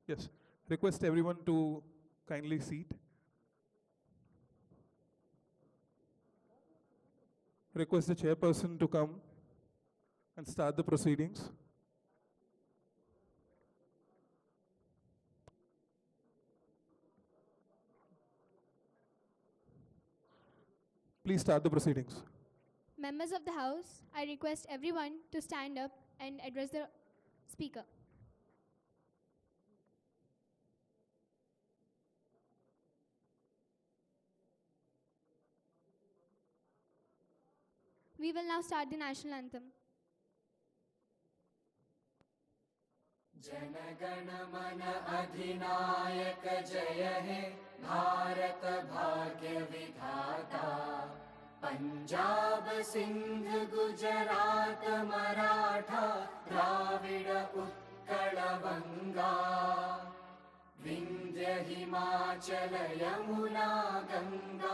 Yes. Request everyone to kindly seat. Request the chairperson to come and start the proceedings. Please start the proceedings. Members of the House, I request everyone to stand up and address the Speaker. We will now start the national anthem. जनगण मन अधिनायक जय हे भारत भाग्य विधाता पंजाब सिंध गुजरात मराठा द्राविड़ उत्कल बंगा विंध्य हिमाचल यमुना गंगा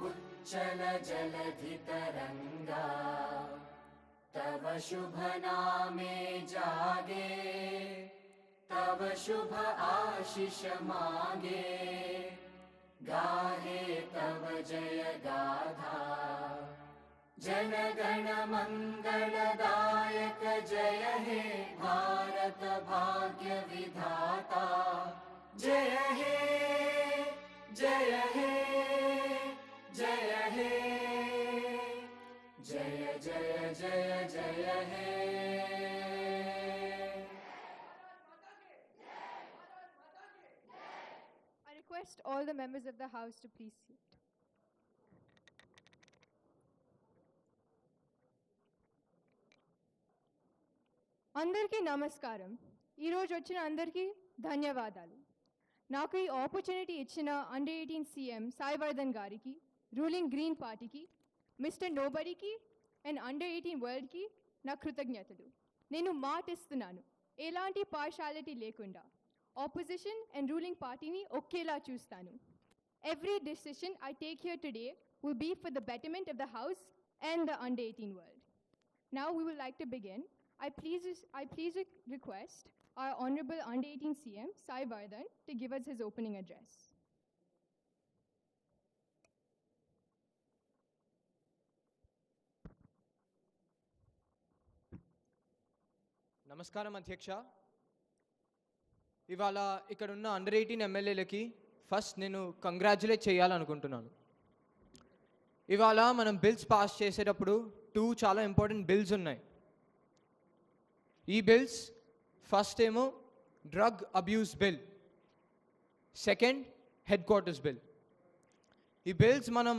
उच्चल जलधि तरंगा तव शुभ नामे जागे तव शुभ आशीष मांगे गाहे तव जय गाथा जन गण मंगलदायक जय हे भारत भाग्य विधाता जय हे जय हे जय हे जय जय जय जय हे I request all the members of the House to please sit. అందరికీ నమస్కారం. ఈరోజు వచ్చిన అందరికీ ధన్యవాదాలు. నాకు ఈ ఆపర్చునిటీ ఇచ్చిన అండర్ 18 సీఎం సాయివర్ధన్ గారికి, రూలింగ్ గ్రీన్ పార్టీకి, మిస్టర్ నోబడీకి అండ్ అండర్ 18 వరల్డ్కి నా కృతజ్ఞతలు. నేను మాటిస్తున్నాను, ఎలాంటి పార్షాలిటీ లేకుండా ఆపోజిషన్ అండ్ రూలింగ్ పార్టీని ఒకేలా చూస్తాను. Every decision I take here today will be for the betterment of the House and the under 18 world. Now we would like to begin. I please request our Honorable under 18 CM Sai Vardhan to give us his opening address. నమస్కారం అధ్యక్ష. ఇవాళ ఇక్కడ ఉన్న under 18 ఎమ్మెల్యేలకి first నేను congratulate చేయాలనుకుంటున్నాను. ఇవాళ మనం బిల్స్ పాస్ చేసేటప్పుడు 2 చాలా ఇంపార్టెంట్ బిల్స్ ఉన్నాయి. ఈ బిల్స్ ఫస్ట్ ఏమో drug abuse bill, second head quarters bill. ఈ బిల్స్ మనం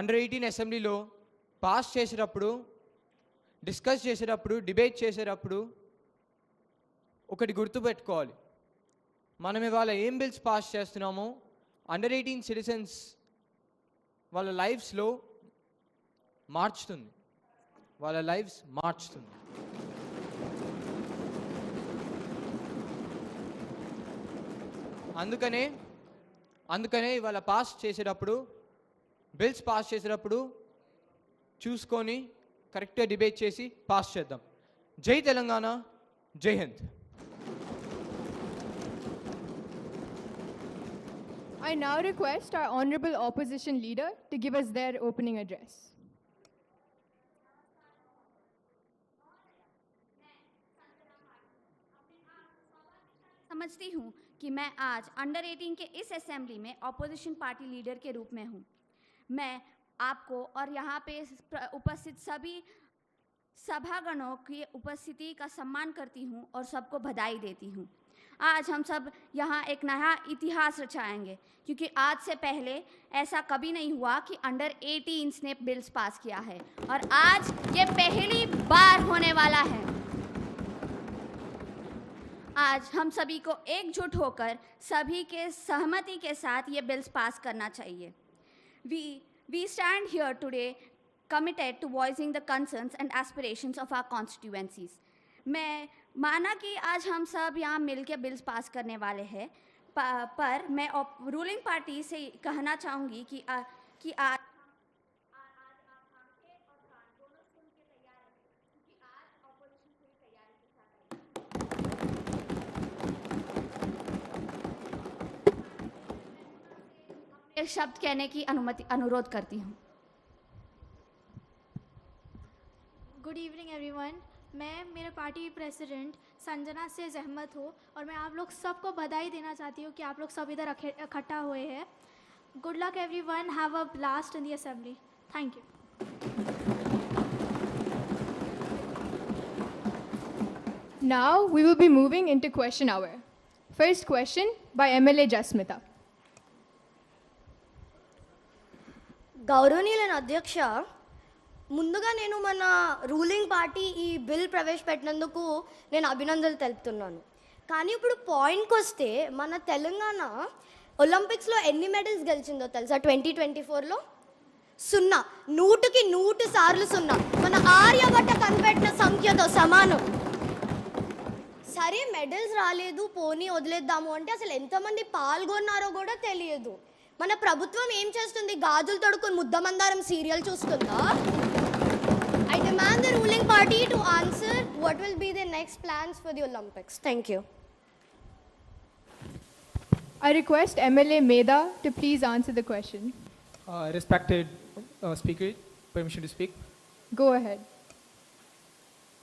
అండర్ 18 అసెంబ్లీలో పాస్ చేసేటప్పుడు, డిస్కస్ చేసేటప్పుడు, డిబేట్ చేసేటప్పుడు ఒకటి గుర్తుపెట్టుకోవాలి. మనం ఇవాళ ఏం బిల్స్ పాస్ చేస్తున్నామో అండర్ 18 సిటిజన్స్ వాళ్ళ లైఫ్స్లో మార్చుతుంది, వాళ్ళ లైఫ్స్ మార్చుతుంది. అందుకనే ఇవాళ పాస్ చేసేటప్పుడు, బిల్స్ పాస్ చేసేటప్పుడు చూసుకొని కరెక్ట్గా డిబేట్ చేసి పాస్ చేద్దాం. జై తెలంగాణ, జై Hind. I now request our Honorable Opposition Leader to give us their opening address. समझती हूँ कि मैं आज अंडर 18 के इस असेंबली में ऑपोजिशन पार्टी लीडर के रूप में हूँ. मैं आपको और यहाँ पे उपस्थित सभी सभागणों की उपस्थिति का सम्मान करती हूँ और सबको बधाई देती हूँ. आज हम सब यहाँ एक नया इतिहास रचाएंगे, क्योंकि आज से पहले ऐसा कभी नहीं हुआ कि अंडर 18 ने बिल्स पास किया है और आज ये पहली बार होने वाला है. आज हम सभी को एकजुट होकर सभी के सहमति के साथ ये बिल्स पास करना चाहिए. We stand here today committed to voicing the concerns and aspirations of our constituencies. मैं माना कि आज हम सब यहाँ मिलकर बिल्स पास करने वाले हैं, पर मैं रूलिंग पार्टी से कहना चाहूँगी कि आज एक शब्द कहने की अनुरोध करती हूँ। Good evening everyone. मैं मेरे पार्टी की प्रेसिडेंट संजना से जहमत हूँ और मैं आप लोग सबको बधाई देना चाहती हूँ कि आप लोग सब इधर इकट्ठा हुए हैं। Good luck everyone, have a blast in the assembly. Thank you. Now we will be moving into question hour. First question by MLA Jasmita. గౌరవనీయులైన అధ్యక్ష, ముందుగా నేను మన రూలింగ్ పార్టీ ఈ బిల్ ప్రవేశపెట్టినందుకు నేను అభినందనలు తెలుపుతున్నాను. కానీ ఇప్పుడు పాయింట్కి వస్తే మన తెలంగాణ ఒలింపిక్స్లో ఎన్ని మెడల్స్ గెలిచిందో తెలుసా? 2024లో 0, 100కి 100 సార్లు 0. మన ఆర్యభట్ట కనిపెట్టిన సంఖ్యతో సమానం. సరే మెడల్స్ రాలేదు, పోనీ వదిలేద్దాము అంటే అసలు ఎంతమంది పాల్గొన్నారో కూడా తెలియదు. మన ప్రభుత్వం ఏం చేస్తుంది? గాజులు తొడుక్కుని ముద్దమందారం serial చూస్తుందా? I demand the ruling party to answer what will be their next plans for the Olympics. Thank you. I request MLA Meda to please answer the question. Respected speaker, permission to speak. Go ahead.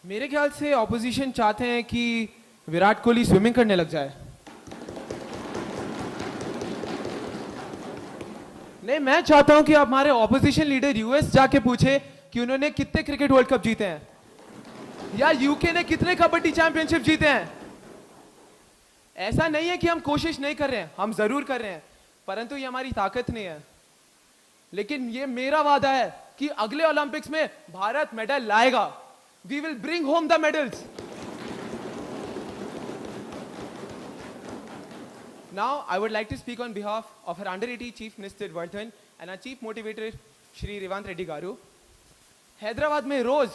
मेरे ख्याल से opposition चाहते हैं कि Virat Kohli swimming करने लग जाए। नहीं, मैं चाहता हूं कि आप हमारे ऑपोजिशन लीडर यूएस जाके पूछे कि उन्होंने कितने क्रिकेट वर्ल्ड कप जीते हैं, या यूके ने कितने कबड्डी चैंपियनशिप जीते हैं। ऐसा नहीं है कि हम कोशिश नहीं कर रहे हैं, हम जरूर कर रहे हैं, परंतु ये हमारी ताकत नहीं है। लेकिन ये मेरा वादा है कि अगले ओलंपिक्स में भारत मेडल लाएगा। We will bring home the medals. Now, I would like to speak on behalf of our under-18 Chief Minister Vardhan and our Chief Motivator Shri Revant Reddy Garu. Hyderabad में रोज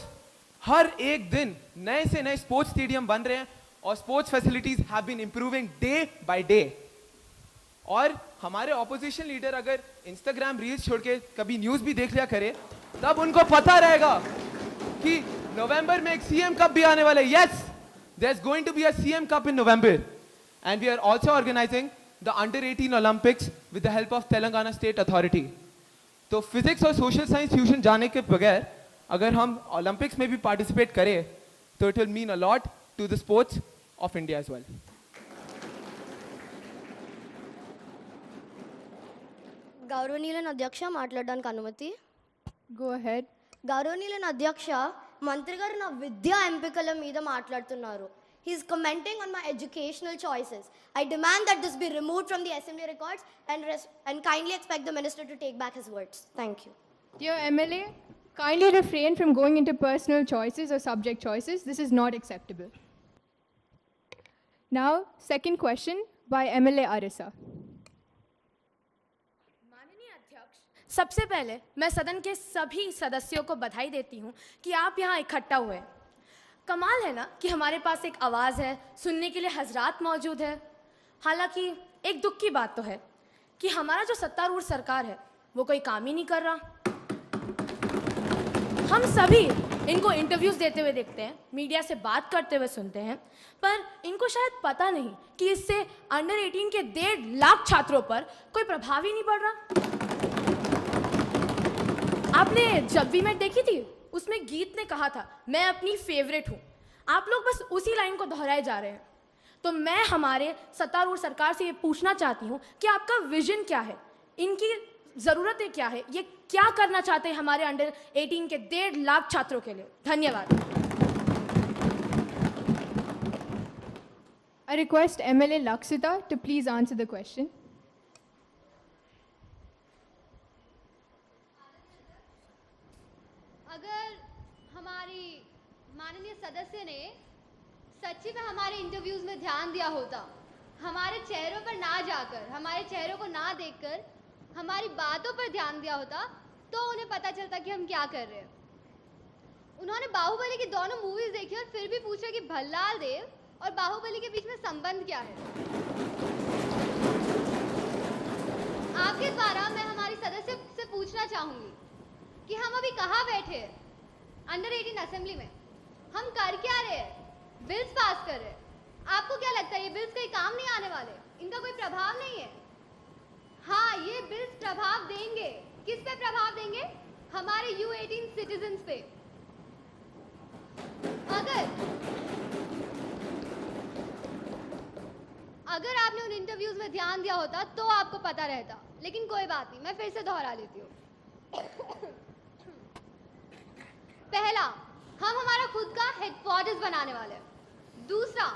हर एक दिन नए से नए स्पोर्ट्स स्टेडियम बन रहे हैं और sports facilities have been improving day by day. और हमारे ऑपोजिशन लीडर अगर इंस्टाग्राम रील्स छोड़ के कभी न्यूज भी देख लिया करे, तब उनको पता रहेगा कि नवंबर में एक सीएम कप भी आने वाला है। Yes, there is going to be a CM cup in November and we are also organising the under eighteen Olympics with the help of Telangana state authority. तो फिजिक्स और सोशल साइंस ट्यूशन जाने के बगैर अगर हम ओलंपिक्स में भी पार्टिसिपेट करें तो it will mean a lot to the sports of India as well. గౌరవనీయులైన అధ్యక్ష, మాట్లాడడానికి అనుమతి? Go ahead. గౌరవనీయులైన అధ్యక్ష, మంత్రి గారు నా విద్యా ఎంపికల మీద మాట్లాడుతున్నారు. He's commenting on my educational choices. I demand that this be removed from the assembly records and kindly expect the minister to take back his words. Thank you. Dear MLA, kindly refrain from going into personal choices or subject choices. This is not acceptable. Now, second question by MLA Arisa. माननीय अध्यक्ष, सबसे पहले मैं सदन के सभी सदस्यों को बधाई देती हूं कि आप यहां इकट्ठा हुए। कमाल है ना कि हमारे पास एक आवाज़ है, सुनने के लिए हजरात मौजूद है। हालांकि एक दुख की बात तो है कि हमारा जो सत्तारूढ़ सरकार है वो कोई काम ही नहीं कर रहा। हम सभी इनको इंटरव्यूज देते हुए देखते हैं, मीडिया से बात करते हुए सुनते हैं, पर इनको शायद पता नहीं कि इससे अंडर-18 के 1.5 लाख छात्रों पर कोई प्रभाव ही नहीं पड़ रहा। आपने जब भी मैच देखी थी, उसमें गीत ने कहा था मैं अपनी फेवरेट हूं। आप लोग बस उसी लाइन को दोहराए जा रहे हैं। तो मैं हमारे सत्तारूढ़ सरकार से ये पूछना चाहती हूं कि आपका विजन क्या है, इनकी ज़रूरतें क्या है, ये क्या करना चाहते हैं हमारे अंडर-18 के 1.5 लाख छात्रों के लिए। धन्यवाद। I request MLA Laksita to please answer the question. अगर हमारी माननीय सदस्य ने सच्ची में हमारे इंटरव्यूज में ध्यान दिया होता, हमारे चेहरों पर ना जाकर, हमारे चेहरों को ना देखकर हमारी बातों पर ध्यान दिया होता, तो उन्हें पता चलता कि हम क्या कर रहे हैं। उन्होंने बाहुबली की दोनों मूवीज देखी और फिर भी पूछा कि भल्लाल देव और बाहुबली के बीच में संबंध क्या है। आपके द्वारा मैं हमारी सदस्य से पूछना चाहूंगी कि हम अभी कहाँ बैठे हैं, अंडर-18 असेंबली में हम कर क्या रहे हैं, बिल्स पास कर रहे हैं। आपको क्या लगता है ये बिल्स कहीं काम नहीं आने वाले, इनका कोई प्रभाव नहीं है? हाँ, ये बिल्स प्रभाव देंगे। किस पे प्रभाव देंगे? हमारे U18 सिटीजन्स पे। अगर आपने उन इंटरव्यूज में ध्यान दिया होता तो आपको पता रहता, लेकिन कोई बात नहीं, मैं फिर से दोहरा लेती हूँ। पहला, हम हमारा खुद का हेडक्वार्टर्स बनाने वाले हैं। दूसरा,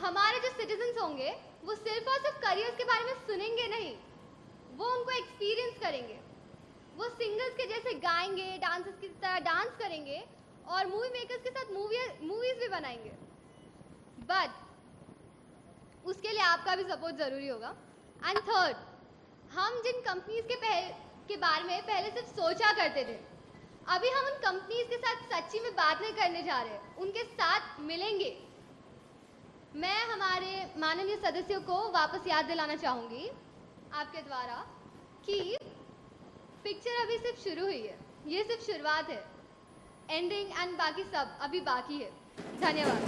हमारे जो सिटीजन्स होंगे वो सिर्फ और सिर्फ करियर्स के बारे में सुनेंगे नहीं, वो उनको एक्सपीरियंस करेंगे। वो सिंगर्स के जैसे गाएंगे, डांसर्स की तरह डांस करेंगे और मूवी मेकर्स के साथ मूवीज भी बनाएंगे। बट उसके लिए आपका भी सपोर्ट ज़रूरी होगा। एंड थर्ड, हम जिन कंपनीज के बारे में पहले सिर्फ सोचा करते थे, अभी हम उन कंपनीज के साथ सच्ची में बात नहीं करने जा रहे, उनके साथ मिलेंगे। मैं हमारे माननीय सदस्यों को वापस याद दिलाना चाहूँगी आपके द्वारा कि पिक्चर अभी सिर्फ शुरू हुई है, ये सिर्फ शुरुआत है। एंडिंग एंड बाकी सब अभी बाकी है। धन्यवाद।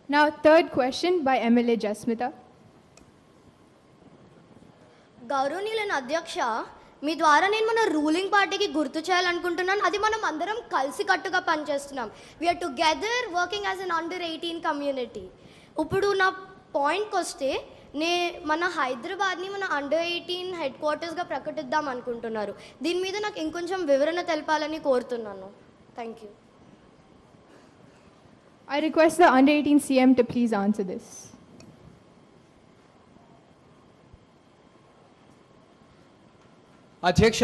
Now, third question by MLA Jasmita. గౌరవనీయులైన అధ్యక్ష, మీ ద్వారా నేను మన రూలింగ్ పార్టీకి గుర్తు చేయాలనుకుంటున్నాను. అది మనం అందరం కలిసికట్టుగా పనిచేస్తున్నాం. We are together working as an under 18 community. ఇప్పుడు నా పాయింట్కి వస్తే మన హైదరాబాద్ని మన అండర్ 18 హెడ్ క్వార్టర్స్గా ప్రకటిద్దాం అనుకుంటున్నారు. దీని మీద నాకు ఇంకొంచెం వివరణ తెలపాలని కోరుతున్నాను. Thank you. I request the under 18 CM to please answer this. అధ్యక్ష,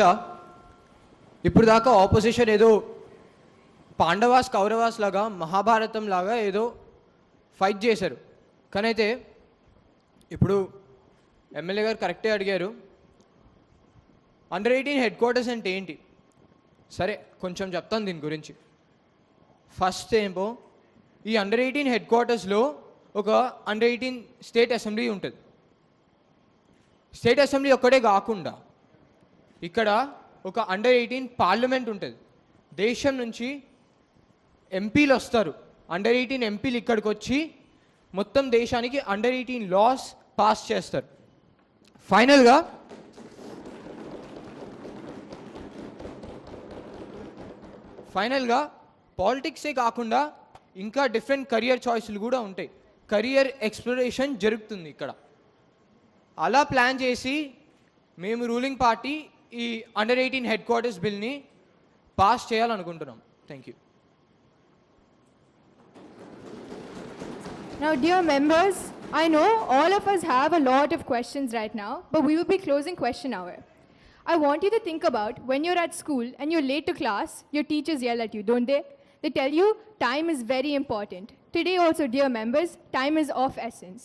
ఇప్పుడు దాకా ఆపోజిషన్ ఏదో పాండవాస్ కౌరవాస్ లాగా మహాభారతం లాగా ఏదో ఫైట్ చేశారు. కానీ అయితే ఇప్పుడు ఎమ్మెల్యే గారు కరెక్టే అడిగారు, అండర్ 18 హెడ్ క్వార్టర్స్ అంటే ఏంటి? సరే, కొంచెం చెప్తాను దీని గురించి. ఫస్ట్ ఏమో ఈ అండర్ 18 హెడ్ క్వార్టర్స్లో ఒక అండర్ 18 స్టేట్ అసెంబ్లీ ఉంటుంది. స్టేట్ అసెంబ్లీ ఒక్కటే కాకుండా ఇక్కడ ఒక అండర్ 18 పార్లమెంట్ ఉంటుంది. దేశం నుంచి ఎంపీలు వస్తారు. అండర్ 18 ఎంపీలు ఇక్కడికి వచ్చి మొత్తం దేశానికి అండర్ 18 లాస్ పాస్ చేస్తారు. ఫైనల్గా పాలిటిక్సే కాకుండా ఇంకా డిఫరెంట్ కెరియర్ చాయిస్లు కూడా ఉంటాయి. కెరియర్ ఎక్స్ప్లోరేషన్ జరుగుతుంది ఇక్కడ. అలా ప్లాన్ చేసి మేము రూలింగ్ పార్టీ ఈ అండర్ 18 హెడ్ క్వార్టర్స్ బిల్ని పాస్ చేయాలనుకుంటున్నాం. Thank you. Now, dear members, I know all of us have a lot of questions right now, but we will be closing question hour. I want you to think about when you're at school and you're late to class, your teachers yell at you, don't they? They tell you time is very important. Today also, dear members, time is of essence.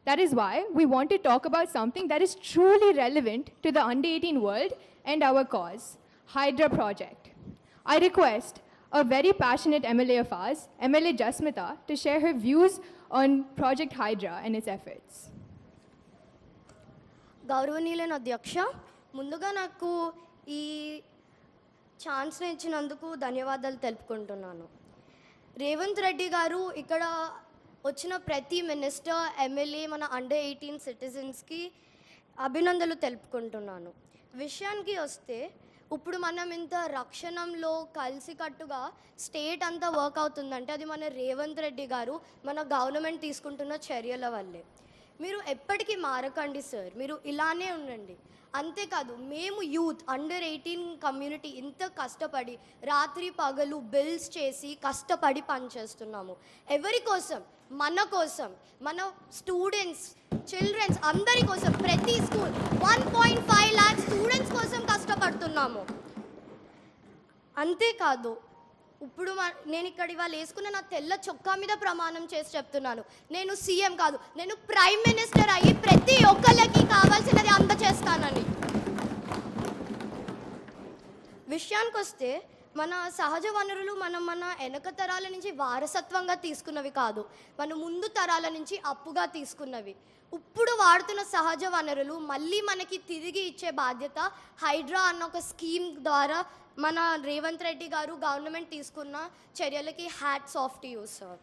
That is why we want to talk about something that is truly relevant to the under 18 world and our cause, Hydra Project. I request a very passionate MLA of ours, MLA Jasmita, to share her views on Project Hydra and its efforts. గౌరవనీయులైన అధ్యక్ష, ముందుగా నాకు ఈ ఛాన్స్ని ఇచ్చినందుకు ధన్యవాదాలు తెలుపుకుంటున్నాను. రేవంత్ రెడ్డి గారు ఇక్కడ వచ్చిన ప్రతి మినిస్టర్, ఎమ్మెల్యే, మన అండర్ 18 సిటిజన్స్కి అభినందనలు తెలుపుకుంటున్నాను. విషయానికి వస్తే ఇప్పుడు మనం ఇంత రక్షణంలో కలిసికట్టుగా స్టేట్ అంతా వర్క్ అవుతుందంటే అది మన రేవంత్ రెడ్డి గారు, మన గవర్నమెంట్ తీసుకుంటున్న చర్యల వల్లే. మీరు ఎప్పటికీ మారకండి సార్, మీరు ఇలానే ఉండండి. అంతేకాదు, మేము యూత్ అండర్ 18 కమ్యూనిటీ ఇంత కష్టపడి రాత్రి పగలు బిల్స్ చేసి కష్టపడి పనిచేస్తున్నాము. ఎవరి కోసం? మన కోసం, మన స్టూడెంట్స్, చిల్డ్రన్స్ అందరి కోసం. ప్రతి స్కూల్ 1.5 lakh స్టూడెంట్స్ కోసం కష్టపడుతున్నాము. అంతేకాదు, ఇప్పుడు నేను ఇక్కడ ఇవాళ వేసుకున్న నా తెల్ల చొక్కా మీద ప్రమాణం చేసి చెప్తున్నాను, నేను సీఎం కాదు, నేను ప్రైమ్ మినిస్టర్ అయ్యి ప్రతి ఒక్కళ్ళకి కావాల్సినది అందచేస్తానని. విషయానికి వస్తే మన సహజ వనరులు మన వెనక తరాల నుంచి వారసత్వంగా తీసుకున్నవి కాదు, మన ముందు తరాల నుంచి అప్పుగా తీసుకున్నవి. ఇప్పుడు వాడుతున్న సహజ వనరులు మళ్ళీ మనకి తిరిగి ఇచ్చే బాధ్యత హైడ్రా అన్న ఒక స్కీమ్ ద్వారా మన రేవంత్ రెడ్డి గారు గవర్నమెంట్ తీసుకున్న చర్యలకి hats off to you sir.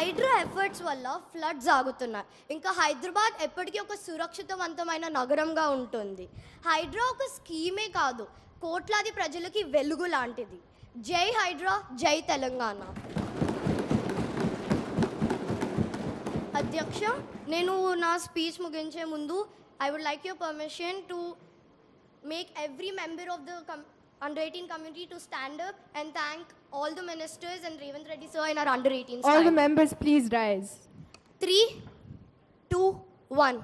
HYDRAA efforts వల్ల ఫ్లడ్స్ ఆగుతున్నాయి. ఇంకా హైదరాబాద్ ఎప్పటికీ ఒక సురక్షితవంతమైన నగరంగా ఉంటుంది. హైడ్రా ఒక స్కీమే కాదు, కోట్లాది ప్రజలకి వెలుగు లాంటిది. జై హైడ్రా, జై తెలంగాణ. అధ్యక్ష, నేను నా స్పీచ్ ముగించే ముందు I would like your permission to make every member of the under 18 community to stand up and thank all the ministers and Revanth Reddy sir in our under 18 All the members please rise. 3, 2, 1.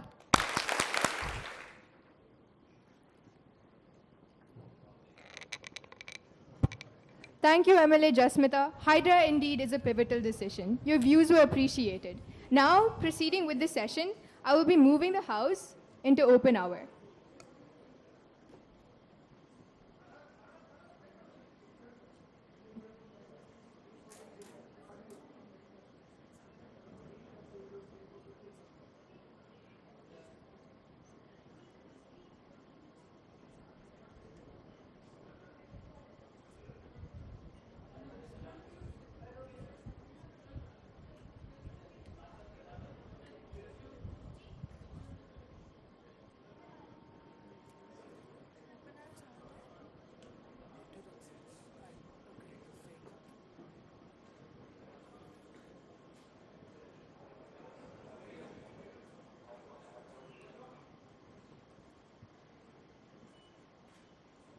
Thank you, MLA Jasmita. Hydra indeed is a pivotal decision. Your views were appreciated. Now, proceeding with the session, I will be moving the House into open hour.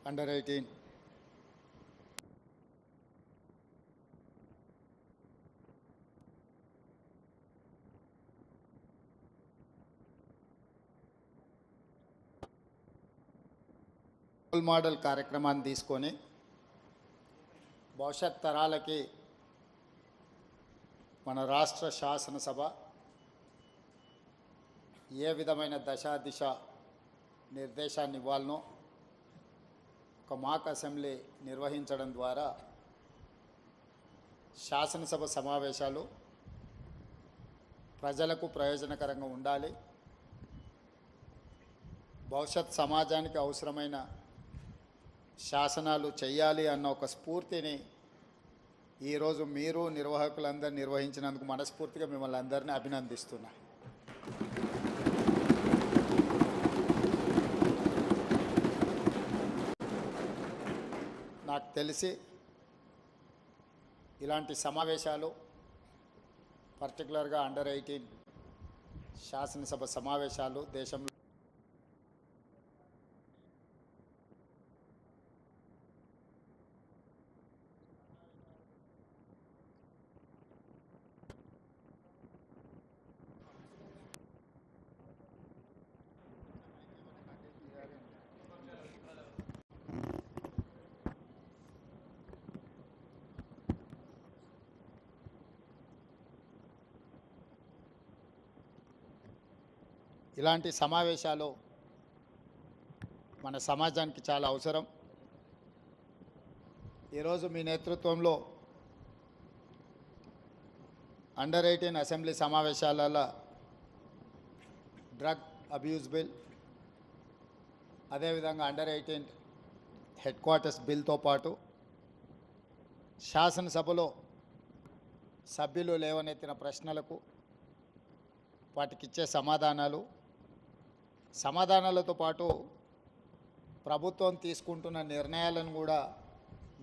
under 18. Role model కార్యక్రమాన్ని తీసుకొని భవిష్యత్ తరాలకి మన రాష్ట్ర శాసనసభ ఏ విధమైన దశ నిర్దేశాన్ని ఇవ్వాలనో ఒక మాక్ అసెంబ్లీ నిర్వహించడం ద్వారా శాసనసభ సమావేశాలు ప్రజలకు ప్రయోజనకరంగా ఉండాలి, భవిష్యత్ సమాజానికి అవసరమైన శాసనాలు చేయాలి అన్న ఒక స్ఫూర్తిని ఈరోజు మీరు నిర్వాహకులందరూ నిర్వహించినందుకు మనస్ఫూర్తిగా మిమ్మల్ని అందరినీ అభినందిస్తున్నా. నాకు తెలిసి ఇలాంటి సమావేశాలు పర్టికులర్గా అండర్ 18 శాసనసభ సమావేశాలు దేశంలో ఇలాంటి సమావేశాలు మన సమాజానికి చాలా అవసరం. ఈరోజు మీ నేతృత్వంలో అండర్ 18 అసెంబ్లీ సమావేశాలలో డ్రగ్ అబ్యూజ్ బిల్, అదేవిధంగా అండర్ 18 హెడ్ క్వార్టర్స్ బిల్తో పాటు శాసనసభలో సభ్యులు లేవనెత్తిన ప్రశ్నలకు వాటికిచ్చే సమాధానాలతో పాటు ప్రభుత్వం తీసుకుంటున్న నిర్ణయాలను కూడా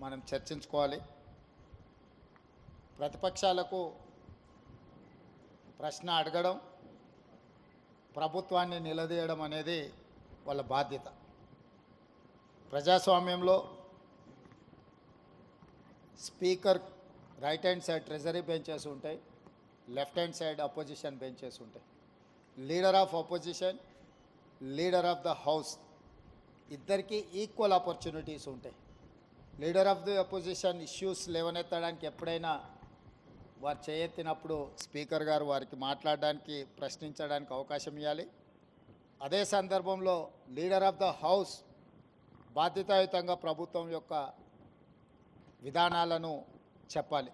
మనం చర్చించుకోవాలి. ప్రతిపక్షాలకు ప్రశ్న అడగడం, ప్రభుత్వాన్ని నిలదీయడం అనేది వాళ్ళ బాధ్యత. ప్రజాస్వామ్యంలో speaker right hand side treasury benches ఉంటాయి, left hand side opposition benches ఉంటాయి. Leader of opposition, leader of the house ఇద్దరికీ ఈక్వల్ ఆపర్చునిటీస్ ఉంటాయి. Leader of the opposition issues లేవనెత్తడానికి ఎప్పుడైనా వారు చేయెత్తినప్పుడు స్పీకర్ గారు వారికి మాట్లాడడానికి, ప్రశ్నించడానికి అవకాశం ఇవ్వాలి. అదే సందర్భంలో లీడర్ ఆఫ్ ద హౌస్ బాధ్యతాయుతంగా ప్రభుత్వం యొక్క విధానాలను చెప్పాలి.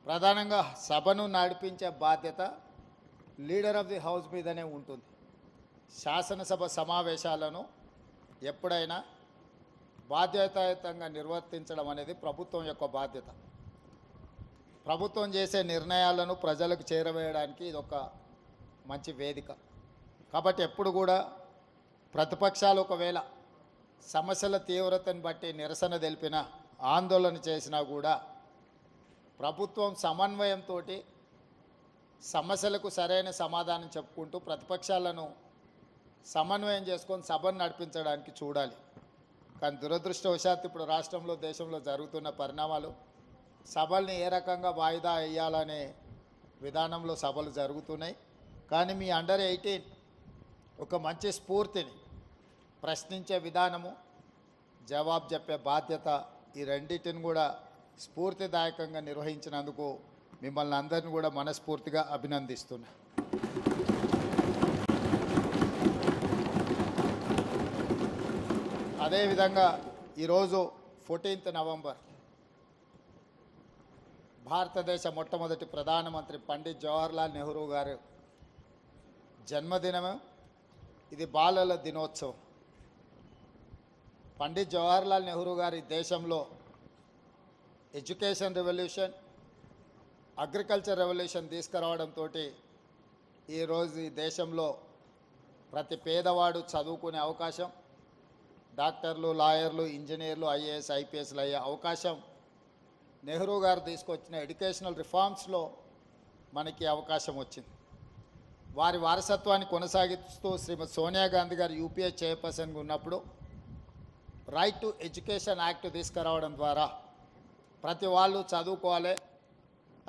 ప్రధానంగా సభను నడిపించే బాధ్యత లీడర్ ఆఫ్ ది హౌస్ మీదనే ఉంటుంది. శాసనసభ సమావేశాలను ఎప్పుడైనా బాధ్యతాయుతంగా నిర్వర్తించడం అనేది ప్రభుత్వం యొక్క బాధ్యత. ప్రభుత్వం చేసే నిర్ణయాలను ప్రజలకు చేరవేయడానికి ఇది ఒక మంచి వేదిక. కాబట్టి ఎప్పుడు కూడా ప్రతిపక్షాలు ఒకవేళ సమస్యల తీవ్రతను బట్టి నిరసన తెలిపినా ఆందోళన చేసినా కూడా ప్రభుత్వం సమన్వయంతో సమస్యలకు సరైన సమాధానం చెప్పుకుంటూ ప్రతిపక్షాలను సమన్వయం చేసుకొని సభను నడిపించడానికి చూడాలి. కానీ దురదృష్టవశాత్తు ఇప్పుడు రాష్ట్రంలో దేశంలో జరుగుతున్న పరిణామాలు సభల్ని ఏ రకంగా వాయిదా వేయాలనే విధానంలో సభలు జరుగుతున్నాయి. కానీ మీ అండర్ 18 ఒక మంచి స్ఫూర్తిని, ప్రశ్నించే విధానము, జవాబు చెప్పే బాధ్యత, ఈ రెండింటిని కూడా స్ఫూర్తిదాయకంగా నిర్వహించినందుకు మిమ్మల్ని అందరిని కూడా మనస్ఫూర్తిగా అభినందిస్తున్నా. అదేవిధంగా ఈరోజు 14th నవంబర్ భారతదేశ మొట్టమొదటి ప్రధానమంత్రి పండిత్ జవహర్లాల్ నెహ్రూ గారు జన్మదినము. ఇది బాలల దినోత్సవం. పండిత్ జవహర్లాల్ నెహ్రూ గారి దేశంలో ఎడ్యుకేషన్ రెవల్యూషన్, అగ్రికల్చర్ రెవల్యూషన్ తీసుకురావడంతో ఈరోజు ఈ దేశంలో ప్రతి పేదవాడు చదువుకునే అవకాశం, డాక్టర్లు, లాయర్లు, ఇంజనీర్లు, ఐఏఎస్, ఐపీఎస్లు అయ్యే అవకాశం నెహ్రూ గారు తీసుకొచ్చిన ఎడ్యుకేషనల్ రిఫార్మ్స్లో మనకి అవకాశం వచ్చింది. వారి వారసత్వాన్ని కొనసాగిస్తూ శ్రీమతి సోనియా గాంధీ గారు యూపీఏ చైర్పర్సన్గా ఉన్నప్పుడు రైట్ టు ఎడ్యుకేషన్ యాక్ట్ తీసుకురావడం ద్వారా ప్రతి వాళ్ళు చదువుకోవాలి,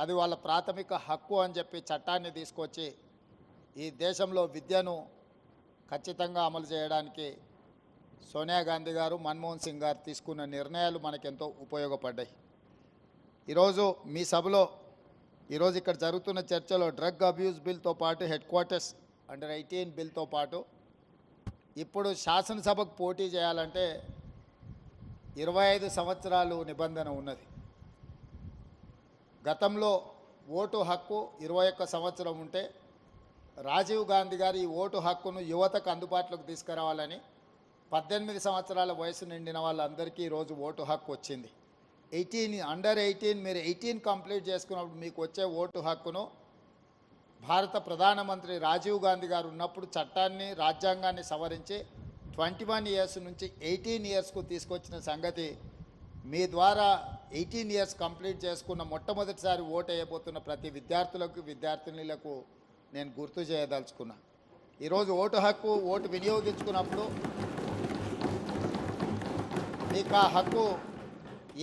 అది వాళ్ళ ప్రాథమిక హక్కు అని చెప్పి చట్టాన్ని తీసుకొచ్చి ఈ దేశంలో విద్యను ఖచ్చితంగా అమలు చేయడానికి సోనియా గాంధీ గారు, మన్మోహన్ సింగ్ గారు తీసుకున్న నిర్ణయాలు మనకెంతో ఉపయోగపడ్డాయి. ఈరోజు మీ సభలో ఈరోజు ఇక్కడ జరుగుతున్న చర్చలో డ్రగ్ అబ్యూస్ బిల్తో పాటు హెడ్ క్వార్టర్స్ అండర్ 18 బిల్తో పాటు ఇప్పుడు శాసనసభకు పోటీ చేయాలంటే 25 సంవత్సరాలు నిబంధన ఉన్నది. గతంలో ఓటు హక్కు 21 సంవత్సరం ఉంటే రాజీవ్ గాంధీ గారు ఈ ఓటు హక్కును యువతకు అందుబాటులోకి తీసుకురావాలని 18 సంవత్సరాల వయసు నిండిన వాళ్ళందరికీ ఈరోజు ఓటు హక్కు వచ్చింది. అండర్ 18 మీరు 18 కంప్లీట్ చేసుకున్నప్పుడు మీకు వచ్చే ఓటు హక్కును భారత ప్రధానమంత్రి రాజీవ్ గాంధీ గారు ఉన్నప్పుడు చట్టాన్ని, రాజ్యాంగాన్ని సవరించి 21 ఇయర్స్ నుంచి 18 ఇయర్స్కు తీసుకొచ్చిన సంగతి మీ ద్వారా 18 ఇయర్స్ కంప్లీట్ చేసుకున్న మొట్టమొదటిసారి ఓటు వేయబోతున్న ప్రతి విద్యార్థులకు, విద్యార్థినులకు నేను గుర్తు చేయదలుచుకున్నా. ఈరోజు ఓటు హక్కు, ఓటు వినియోగించుకున్నప్పుడు మీకు ఆ హక్కు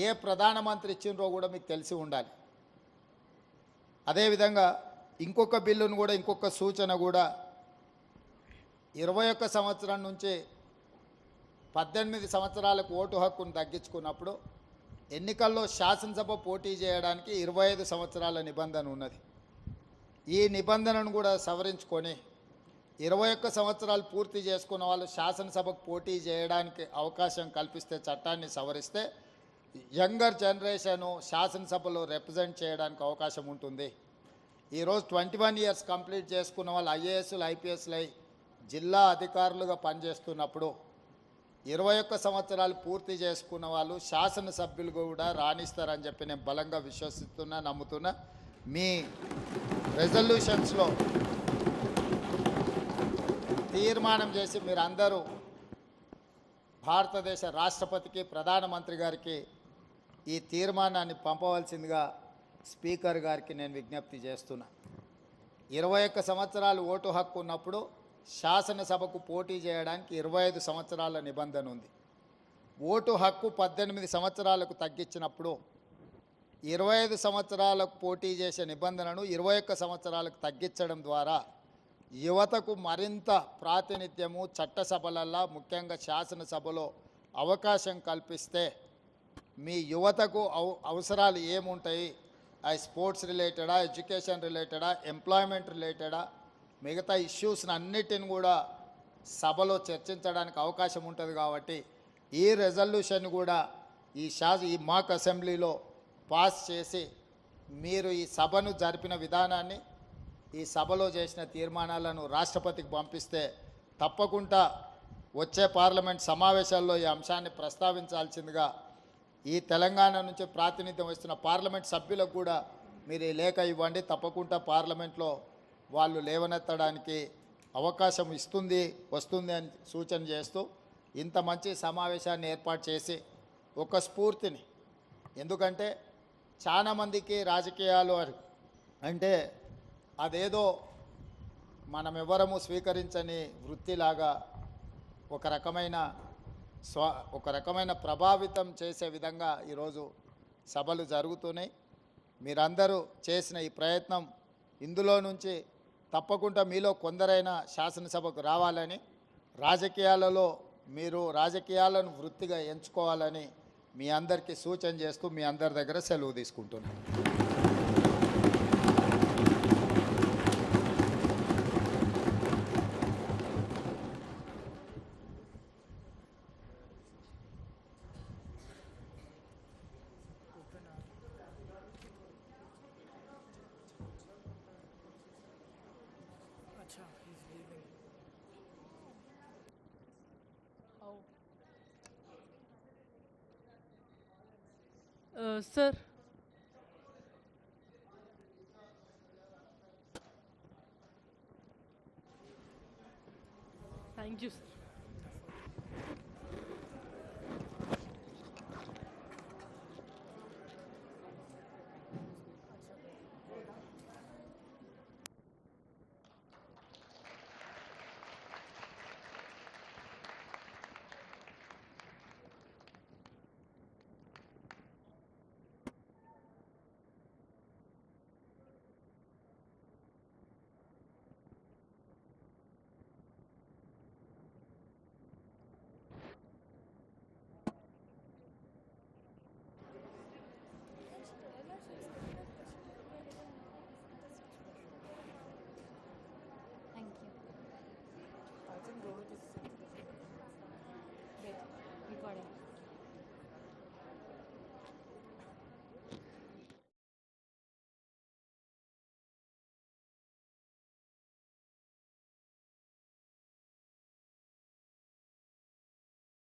ఏ ప్రధానమంత్రి ఇచ్చిండ్రో కూడా మీకు తెలిసి ఉండాలి. అదేవిధంగా ఇంకొక బిల్లును కూడా, ఇంకొక సూచన కూడా 21 సంవత్సరం నుంచి 18 సంవత్సరాలకు ఓటు హక్కును తగ్గించుకున్నప్పుడు ఎన్నికల్లో శాసనసభ పోటీ చేయడానికి 25 సంవత్సరాల నిబంధన ఉన్నది. ఈ నిబంధనను కూడా సవరించుకొని 21 సంవత్సరాలు పూర్తి చేసుకున్న వాళ్ళు శాసనసభకు పోటీ చేయడానికి అవకాశం కల్పిస్తే, చట్టాన్ని సవరిస్తే యంగర్ జనరేషను శాసనసభలో రిప్రజెంట్ చేయడానికి అవకాశం ఉంటుంది. ఈరోజు 21 ఇయర్స్ కంప్లీట్ చేసుకున్న వాళ్ళు ఐఏఎస్లు, ఐపీఎస్లు జిల్లా అధికారులుగా పనిచేస్తున్నప్పుడు 21 సంవత్సరాలు పూర్తి చేసుకున్న వాళ్ళు శాసనసభ్యులు కూడా రాణిస్తారని చెప్పి నేను బలంగా విశ్వసిస్తున్నా, నమ్ముతున్నా. మీ రెజల్యూషన్స్లో తీర్మానం చేసి మీరందరూ భారతదేశ రాష్ట్రపతికి, ప్రధానమంత్రి గారికి ఈ తీర్మానాన్ని పంపవలసిందిగా స్పీకర్ గారికి నేను విజ్ఞప్తి చేస్తున్నా. 21 సంవత్సరాలు ఓటు హక్కు ఉన్నప్పుడు శాసనసభకు పోటీ చేయడానికి 25 సంవత్సరాల నిబంధన ఉంది. ఓటు హక్కు 18 సంవత్సరాలకు తగ్గించినప్పుడు 25 సంవత్సరాలకు పోటీ చేసే నిబంధనను 21 సంవత్సరాలకు తగ్గించడం ద్వారా యువతకు మరింత ప్రాతినిధ్యము చట్టసభలల్లో, ముఖ్యంగా శాసనసభలో అవకాశం కల్పిస్తే మీ యువతకు అవసరాలు ఏముంటాయి, ఆ స్పోర్ట్స్ రిలేటెడా, ఎడ్యుకేషన్ రిలేటెడా, ఎంప్లాయ్మెంట్ రిలేటెడా, మిగతా ఇష్యూస్ని అన్నిటిని కూడా సభలో చర్చించడానికి అవకాశం ఉంటుంది. కాబట్టి ఈ రెజల్యూషన్ కూడా ఈ మాక్ అసెంబ్లీలో పాస్ చేసి మీరు ఈ సభను జరిపిన విధానాన్ని, ఈ సభలో చేసిన తీర్మానాలను రాష్ట్రపతికి పంపిస్తే తప్పకుండా వచ్చే పార్లమెంట్ సమావేశాల్లో ఈ అంశాన్ని ప్రస్తావించాల్సిందిగా ఈ తెలంగాణ నుంచి ప్రాతినిధ్యం వస్తున్న పార్లమెంట్ సభ్యులకు కూడా మీరు ఈ లేఖ ఇవ్వండి, తప్పకుండా పార్లమెంట్లో వాళ్ళు లేవనెత్తడానికి అవకాశం వస్తుంది అని సూచన చేస్తూ ఇంత మంచి సమావేశాన్ని ఏర్పాటు చేసి ఒక స్ఫూర్తిని, ఎందుకంటే చాలామందికి రాజకీయాలు అంటే అదేదో మనమెవరము స్వీకరించని వృత్తిలాగా ఒక రకమైన ప్రభావితం చేసే విధంగా ఈరోజు సభలు జరుగుతున్నాయి. మీరందరూ చేసిన ఈ ప్రయత్నం, ఇందులో నుంచి తప్పకుండా మీలో కొందరైనా శాసనసభకు రావాలని, రాజకీయాలలో మీరు రాజకీయాలను వృత్తిగా ఎంచుకోవాలని మీ అందరికీ సూచన చేస్తూ మీ అందరి దగ్గర సెలవు తీసుకుంటున్నాను. Sir, thank you.